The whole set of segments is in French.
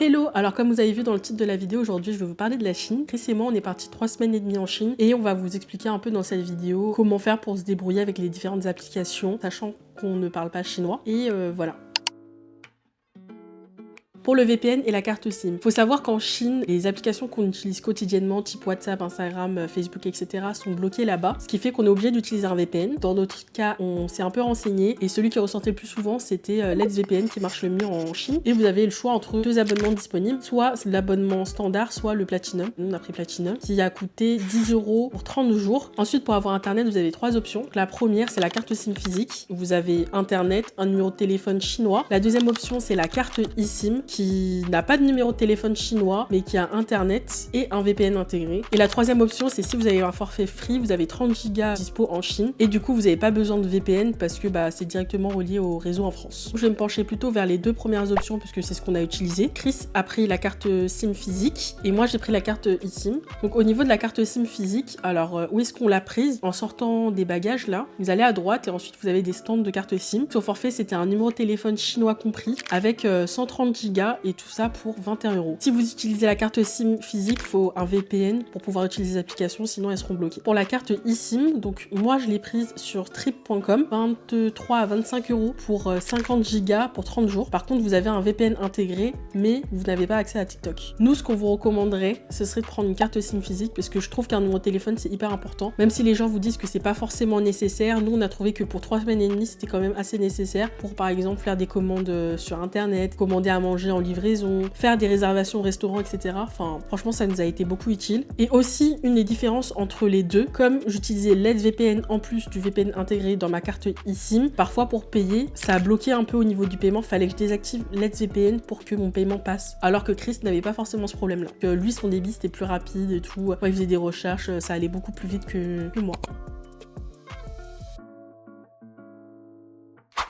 Hello, alors comme vous avez vu dans le titre de la vidéo, aujourd'hui je vais vous parler de la Chine. Chris et moi on est partis 3 semaines et demie en Chine et on va vous expliquer un peu dans cette vidéo comment faire pour se débrouiller avec les différentes applications, sachant qu'on ne parle pas chinois. Et voilà. Pour le VPN et la carte SIM. Faut savoir qu'en Chine, les applications qu'on utilise quotidiennement, type WhatsApp, Instagram, Facebook, etc. sont bloquées là-bas, ce qui fait qu'on est obligé d'utiliser un VPN. Dans notre cas, on s'est un peu renseigné et celui qui ressortait le plus souvent, c'était Let's VPN qui marche le mieux en Chine. Et vous avez le choix entre deux abonnements disponibles, soit l'abonnement standard, soit le Platinum. Nous, on a pris Platinum, qui a coûté 10 € pour 30 jours. Ensuite, pour avoir Internet, vous avez 3 options. La première, c'est la carte SIM physique. Vous avez Internet, un numéro de téléphone chinois. La deuxième option, c'est la carte eSIM, qui n'a pas de numéro de téléphone chinois, mais qui a Internet et un VPN intégré. Et la troisième option, c'est si vous avez un forfait free, vous avez 30 Go dispo en Chine, et du coup, vous n'avez pas besoin de VPN parce que c'est directement relié au réseau en France. Je vais me pencher plutôt vers les deux premières options, puisque c'est ce qu'on a utilisé. Chris a pris la carte SIM physique, et moi, j'ai pris la carte eSIM. Donc, au niveau de la carte SIM physique, alors, où est-ce qu'on l'a prise? En sortant des bagages, là, vous allez à droite, et ensuite, vous avez des stands de carte SIM. Sur forfait, c'était un numéro de téléphone chinois compris, avec 130 Go et tout ça pour 21 €. Si vous utilisez la carte SIM physique, il faut un VPN pour pouvoir utiliser les applications, sinon elles seront bloquées. Pour la carte eSIM, donc moi je l'ai prise sur trip.com, 23 à 25 € pour 50 Go pour 30 jours. Par contre, vous avez un VPN intégré, mais vous n'avez pas accès à TikTok. Nous, ce qu'on vous recommanderait, ce serait de prendre une carte SIM physique, parce que je trouve qu'un numéro de téléphone, c'est hyper important. Même si les gens vous disent que c'est pas forcément nécessaire, nous on a trouvé que pour 3 semaines et demie, c'était quand même assez nécessaire pour, par exemple, faire des commandes sur Internet, commander à manger en livraison, faire des réservations au restaurant, etc. Enfin, franchement, ça nous a été beaucoup utile. Et aussi, une des différences entre les deux, comme j'utilisais Let's VPN en plus du VPN intégré dans ma carte eSIM, parfois pour payer, ça a bloqué un peu au niveau du paiement. Fallait que je désactive Let's VPN pour que mon paiement passe. Alors que Chris n'avait pas forcément ce problème-là. Que lui, son débit, c'était plus rapide et tout. Quand il faisait des recherches, ça allait beaucoup plus vite que moi.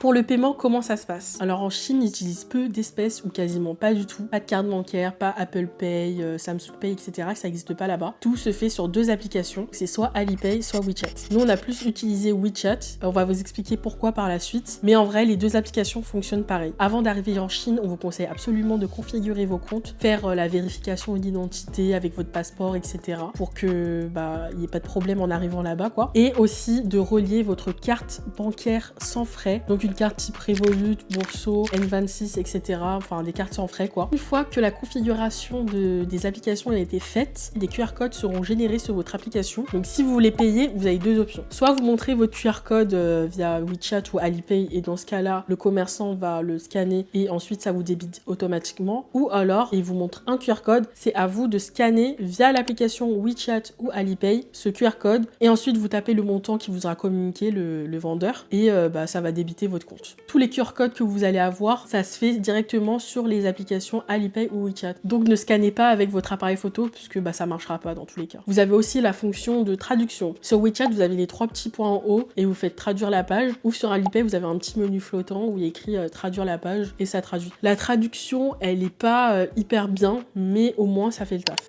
Pour le paiement, comment ça se passe? Alors en Chine, ils utilisent peu d'espèces ou quasiment pas du tout. Pas de carte bancaire, pas Apple Pay, Samsung Pay, etc. Ça n'existe pas là-bas. Tout se fait sur 2 applications. C'est soit Alipay, soit WeChat. Nous, on a plus utilisé WeChat. On va vous expliquer pourquoi par la suite. Mais en vrai, les 2 applications fonctionnent pareil. Avant d'arriver en Chine, on vous conseille absolument de configurer vos comptes, faire la vérification d'identité avec votre passeport, etc. pour que il n'y ait pas de problème en arrivant là-bas, quoi. Et aussi de relier votre carte bancaire sans frais. Donc une carte type Revolut, Bourso, N26, etc. Enfin, des cartes sans frais, quoi. Une fois que la configuration des applications a été faite, des QR codes seront générés sur votre application. Donc, si vous voulez payer, vous avez 2 options. Soit vous montrez votre QR code via WeChat ou Alipay, et dans ce cas-là, le commerçant va le scanner et ensuite ça vous débite automatiquement. Ou alors, il vous montre un QR code, c'est à vous de scanner via l'application WeChat ou Alipay ce QR code et ensuite vous tapez le montant qui vous aura communiqué le vendeur et ça va débiter votre compte. Tous les QR codes que vous allez avoir, ça se fait directement sur les applications Alipay ou WeChat. Donc ne scannez pas avec votre appareil photo puisque ça marchera pas dans tous les cas. Vous avez aussi la fonction de traduction. Sur WeChat, vous avez les 3 petits points en haut et vous faites traduire la page. Ou sur Alipay, vous avez un petit menu flottant où il y a écrit traduire la page et ça traduit. La traduction, elle est pas hyper bien, mais au moins ça fait le taf.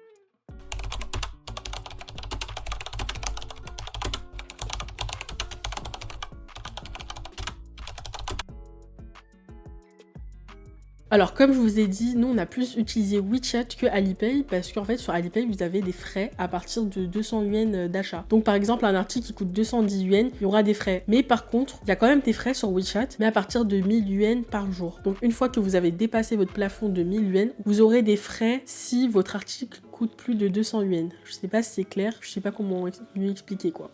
Alors comme je vous ai dit, nous on a plus utilisé WeChat que Alipay parce qu'en fait sur Alipay vous avez des frais à partir de 200 yuan d'achat. Donc par exemple un article qui coûte 210 yuan, il y aura des frais. Mais par contre, il y a quand même des frais sur WeChat, mais à partir de 1000 yuan par jour. Donc une fois que vous avez dépassé votre plafond de 1000 yuan, vous aurez des frais si votre article coûte plus de 200 yuan. Je sais pas si c'est clair, je sais pas comment mieux expliquer quoi.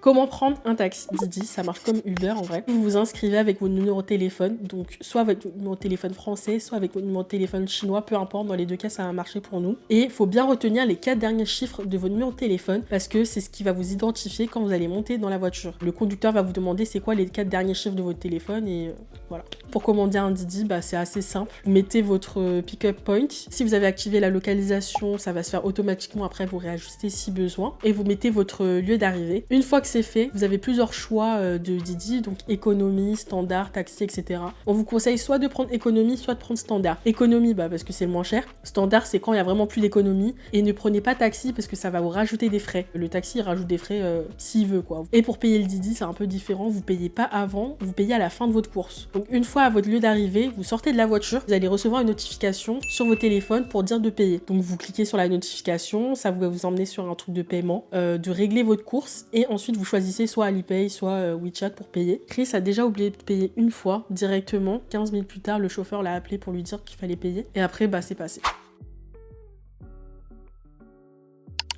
Comment prendre un taxi? Didi, ça marche comme Uber en vrai. Vous vous inscrivez avec votre numéro de téléphone, donc soit avec votre numéro de téléphone français, soit avec votre numéro de téléphone chinois, peu importe, dans les 2 cas ça va marcher pour nous. Et il faut bien retenir les 4 derniers chiffres de votre numéro de téléphone parce que c'est ce qui va vous identifier quand vous allez monter dans la voiture. Le conducteur va vous demander c'est quoi les 4 derniers chiffres de votre téléphone et voilà. Pour commander un Didi, c'est assez simple. Vous mettez votre pick-up point. Si vous avez activé la localisation, ça va se faire automatiquement, après vous réajustez si besoin. Et vous mettez votre lieu d'arrivée. Une fois que c'est fait, vous avez plusieurs choix de Didi, donc économie, standard, taxi, etc. On vous conseille soit de prendre économie, soit de prendre standard. Économie, parce que c'est le moins cher. Standard, c'est quand il y a vraiment plus d'économie. Et ne prenez pas taxi parce que ça va vous rajouter des frais. Le taxi, il rajoute des frais s'il veut, quoi. Et pour payer le Didi, c'est un peu différent. Vous payez pas avant, vous payez à la fin de votre course. Donc une fois à votre lieu d'arrivée, vous sortez de la voiture, vous allez recevoir une notification sur vos téléphones pour dire de payer. Donc vous cliquez sur la notification, ça va vous emmener sur un truc de paiement, de régler votre course et ensuite vous choisissez soit Alipay, soit WeChat pour payer. Chris a déjà oublié de payer une fois directement. 15 minutes plus tard, le chauffeur l'a appelé pour lui dire qu'il fallait payer. Et après, c'est passé.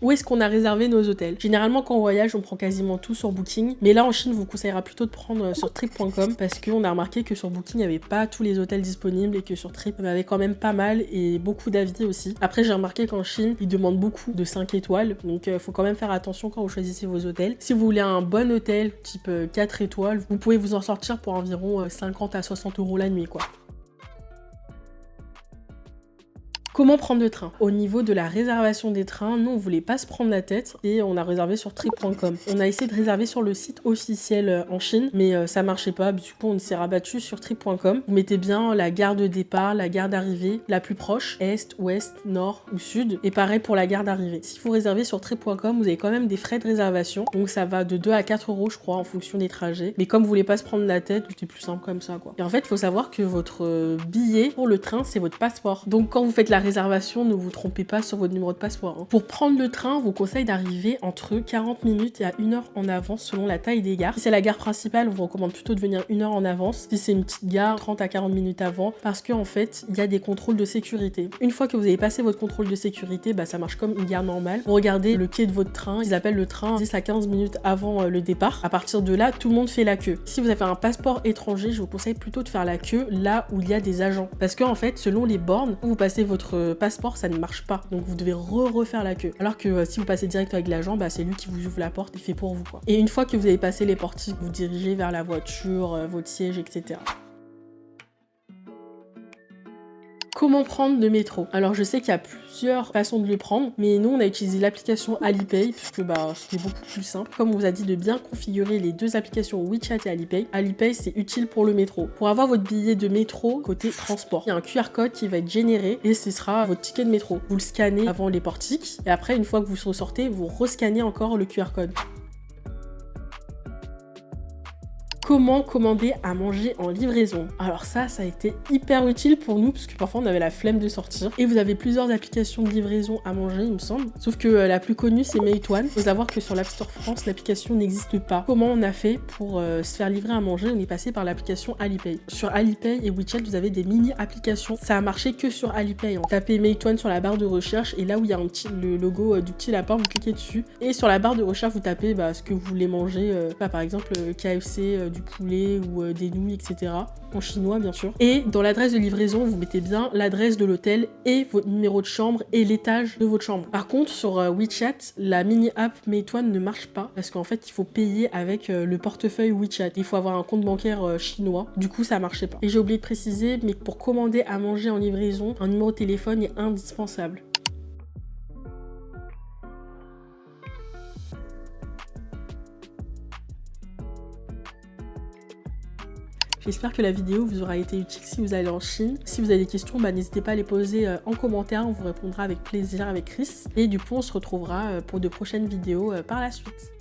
Où est-ce qu'on a réservé nos hôtels? Généralement, quand on voyage, on prend quasiment tout sur Booking. Mais là, en Chine, vous conseillera plutôt de prendre sur trip.com parce qu'on a remarqué que sur Booking, il n'y avait pas tous les hôtels disponibles et que sur Trip, il y en avait quand même pas mal et beaucoup d'avis aussi. Après, j'ai remarqué qu'en Chine, ils demandent beaucoup de 5 étoiles. Donc, il faut quand même faire attention quand vous choisissez vos hôtels. Si vous voulez un bon hôtel, type 4 étoiles, vous pouvez vous en sortir pour environ 50 à 60 € la nuit, quoi. Comment prendre le train? Au niveau de la réservation des trains, nous on voulait pas se prendre la tête et on a réservé sur trip.com. On a essayé de réserver sur le site officiel en Chine, mais ça marchait pas. Du coup, on s'est rabattu sur trip.com. Vous mettez bien la gare de départ, la gare d'arrivée, la plus proche, est, ouest, nord ou sud. Et pareil pour la gare d'arrivée. Si vous réservez sur trip.com, vous avez quand même des frais de réservation. Donc ça va de 2 à 4 € je crois en fonction des trajets. Mais comme vous voulez pas se prendre la tête, c'était plus simple comme ça, quoi. Et en fait, il faut savoir que votre billet pour le train, c'est votre passeport. Donc quand vous faites la réservation, ne vous trompez pas sur votre numéro de passeport, hein. Pour prendre le train, on vous conseille d'arriver entre 40 minutes et à 1 heure en avance selon la taille des gares. Si c'est la gare principale, on vous recommande plutôt de venir 1 heure en avance. Si c'est une petite gare, 30 à 40 minutes avant, parce qu'en fait, il y a des contrôles de sécurité. Une fois que vous avez passé votre contrôle de sécurité, ça marche comme une gare normale. Vous regardez le quai de votre train, ils appellent le train 10 à 15 minutes avant le départ. À partir de là, tout le monde fait la queue. Si vous avez un passeport étranger, je vous conseille plutôt de faire la queue là où il y a des agents. Parce qu'en fait, selon les bornes, où vous passez votre passeport, ça ne marche pas. Donc vous devez refaire la queue. Alors que si vous passez direct avec l'agent, c'est lui qui vous ouvre la porte, il fait pour vous, quoi. Et une fois que vous avez passé les portiques, vous dirigez vers la voiture, votre siège, etc. Comment prendre le métro? Alors je sais qu'il y a plusieurs façons de le prendre, mais nous on a utilisé l'application Alipay puisque c'était beaucoup plus simple. Comme on vous a dit de bien configurer les deux applications WeChat et Alipay. Alipay c'est utile pour le métro. Pour avoir votre billet de métro côté transport, il y a un QR code qui va être généré et ce sera votre ticket de métro. Vous le scannez avant les portiques et après une fois que vous ressortez, vous rescannez encore le QR code. Comment commander à manger en livraison? Alors ça a été hyper utile pour nous parce que parfois on avait la flemme de sortir. Et vous avez plusieurs applications de livraison à manger, il me semble. Sauf que la plus connue c'est Meituan. Faut savoir que sur l'App Store France, l'application n'existe pas. Comment on a fait pour se faire livrer à manger? On est passé par l'application Alipay. Sur Alipay et WeChat, vous avez des mini-applications. Ça a marché que sur Alipay. Tapez Meituan sur la barre de recherche et là où il y a le logo du petit lapin, vous cliquez dessus. Et sur la barre de recherche, vous tapez ce que vous voulez manger. Par exemple, KFC, du poulet ou des nouilles, etc. En chinois, bien sûr. Et dans l'adresse de livraison, vous mettez bien l'adresse de l'hôtel et votre numéro de chambre et l'étage de votre chambre. Par contre, sur WeChat, la mini-app Meituan ne marche pas parce qu'en fait, il faut payer avec le portefeuille WeChat. Il faut avoir un compte bancaire chinois. Du coup, ça marchait pas. Et j'ai oublié de préciser, mais pour commander à manger en livraison, un numéro de téléphone est indispensable. J'espère que la vidéo vous aura été utile si vous allez en Chine. Si vous avez des questions, n'hésitez pas à les poser en commentaire, on vous répondra avec plaisir avec Chris. Et du coup, on se retrouvera pour de prochaines vidéos par la suite.